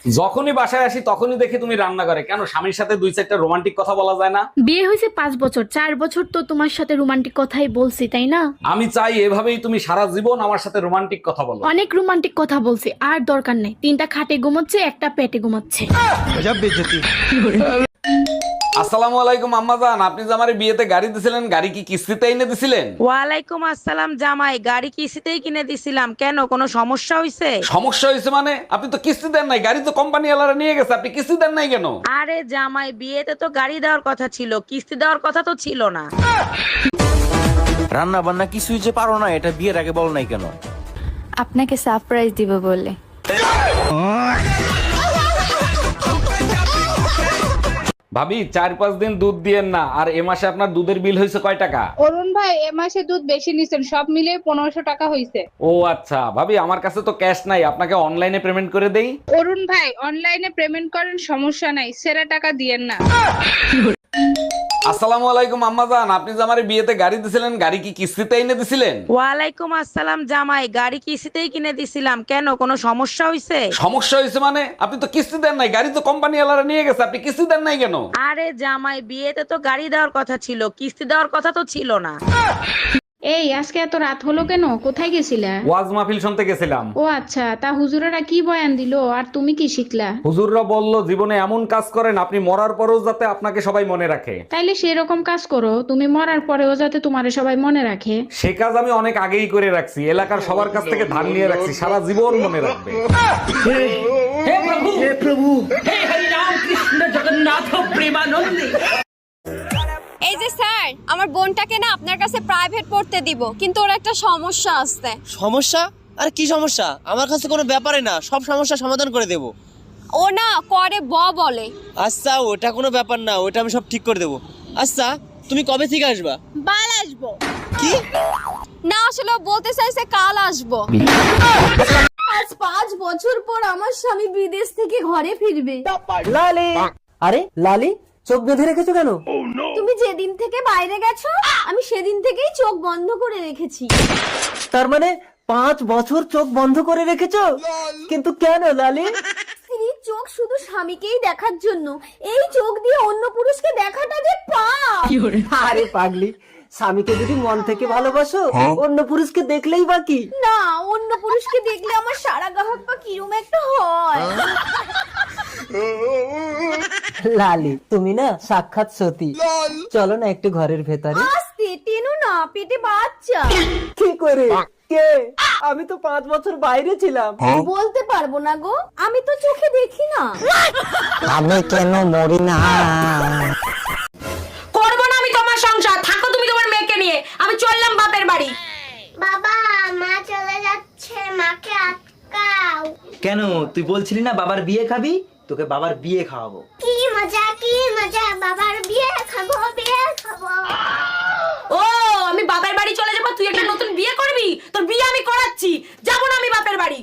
যখনই বাসায় আসি তখনই দেখি তুমি রান্না করে। কেন, স্বামীর সাথে দুই চারটা রোমান্টিক কথা বলা যায় না? বিয়ে হয়েছে 5 বছর, 4 বছর তো তোমার সাথে রোমান্টিক কথাই বলছি, তাই না? আমি চাই এভাবেই তুমি সারা জীবন আমার সাথে রোমান্টিক কথা বলো। অনেক রোমান্টিক কথা বলছি, আর দরকার নেই। 3টা খাটে ঘুমাচ্ছে, একটা পেটে ঘুমাচ্ছে। আসসালামু আলাইকুম আম্মাজান, আপনি যে আমার বিয়েতে গাড়ি দিছিলেন, গাড়ি কি কিস্তিতে এনে দিছিলেন? ওয়ালাইকুম আসসালাম জামাই, গাড়ি কিস্তিতেই কিনে দিছিলাম। কেন, কোনো সমস্যা হয়েছে? সমস্যা হয়েছে মানে? আপনি তো কিস্তি দেন নাই, গাড়ি তো কোম্পানি ওয়ালারা নিয়ে গেছে, আপনি কিস্তি দেন নাই কেন? আরে জামাই, বিয়েতে তো গাড়ি দেওয়ার কথা ছিল, কিস্তি দেওয়ার কথা তো ছিল না। রান্না বান্না কিছুই যে পারো না, এটা বিয়ের আগে বল নাই কেন? আপনাকে সারপ্রাইজ দিব বলে। ভাবি, 4-5 দিন দুধ দিয়েন না। আর এ মাসে আপনার দুধের বিল হয়েছে কয় টাকা? অরুণ ভাই, এ মাসে দুধ বেশি নিছেন, সব মিলিয়ে 1500 টাকা হইছে। ও আচ্ছা ভাবি, আমার কাছে তো ক্যাশ নাই, আপনাকে অনলাইনে পেমেন্ট করে দেই? অরুণ ভাই, অনলাইনে পেমেন্ট করেন, সমস্যা নাই, সেরা টাকা দিয়েন না। আসসালামু আলাইকুম আম্মাজান, আপনি যে আমার বিয়েতে গাড়ি দিছিলেন, গাড়ি কি কিস্তিতে এনে দিছিলেন? ওয়ালাইকুম আসসালাম জামাই, গাড়ি কিস্তিতেই কিনে দিছিলাম। কেন, কোনো সমস্যা হয়েছে? সমস্যা হয়েছে মানে? আপনি তো কিস্তি দেন নাই, গাড়ি তো কোম্পানি ওয়ালারা নিয়ে গেছে, আপনি কিস্তি দেন নাই কেন? আরে জামাই, বিয়েতে তো গাড়ি দেওয়ার কথা ছিল, কিস্তি দেওয়ার কথা তো ছিল না। এই আজকে এত রাত হলো কেন? কোথায় গেছিলা? ওয়াজ মাহফিল শুনতে গেছিলাম। ও আচ্ছা, তা হুজুরেরা কি বয়ান দিলো আর তুমি কি শিখলা? হুজুররা বলল, জীবনে এমন কাজ করেন আপনি মরার পরেও যাতে আপনাকে সবাই মনে রাখে। তাইলে সেরকম কাজ করো, তুমি মরার পরেও যাতে তোমারে সবাই মনে রাখে। সে কাজ আমি অনেক আগেই করে রাখছি, এলাকার সবার কাছ থেকে ধার নিয়ে রাখছি, সারা জীবন মনে রাখবে। এই যে স্যার, আমার বোনটাকে না আপনার কাছে প্রাইভেট পড়তে দিব, কিন্তু ওর একটা সমস্যা আছে। সমস্যা? আর কি সমস্যা? আমার কাছে কোনো ব্যাপারে না, সব সমস্যা সমাধান করে দেব। ও না করে বলে। আচ্ছা, ওটা কোনো ব্যাপার না, ওটা আমি সব ঠিক করে দেব। আচ্ছা, তুমি কবে থেকে আসবা? বাল আসবো। কি? না, আসলে ও বলতে চাইছে কাল আসবো। আজ 5 বছর পর আমার স্বামী বিদেশ থেকে ঘরে ফিরবে। লালি, আরে লালি, চোখ বেঁধে রেখেছো কেন? তুমি যেদিন থেকে বাইরে গেছো, আমি সেদিন থেকেই চোখ বন্ধ করে রেখেছি। তার মানে 5 বছর চোখ বন্ধ করে রেখেছো? কিন্তু কেন লালি? স্ত্রীর চোখ শুধু স্বামীকেই দেখার জন্য, এই চোখ দিয়ে অন্য পুরুষকে দেখাটা যে পাপ। আরে পাগলি, স্বামীকে যদি মন থেকে ভালোবাসো, অন্য পুরুষকে দেখলেই বাকি। না, অন্য পুরুষকে দেখলে আমার সারা গাহক পা কিরম একটা হয়। লালি, তুমি না সাক্ষাৎ সতী। চলো না একটু ঘরের ভেতরে। আস্তে টেনো না, পেটে বাচ্চা। কি করে? কে? আমি তো 5 বছর বাইরে ছিলাম। বলতে পারবো না গো, আমি তো চোখে দেখি না। আমি কেন মরি না? করবো না আমি তোমার সংসার, থাকো তুমি তোমার মেয়েকে নিয়ে। আমি চললাম বাপের বাড়ি। বাবা, মা চলে যাচ্ছে, মাকে আটকাও। কেন, তুই বলছিলি না বাবার বিয়ে খাবি? তোকে বাবার বিয়ে খাওয়াবো। কি মজা, কি মজা, বাবার বিয়ে খাবো, বিয়ে খাবো। ও, আমি বাপের বাড়ি চলে যাবো, তুই একটা নতুন বিয়ে করবি? তোর বিয়ে আমি করাচ্ছি, যাবো না আমি বাপের বাড়ি।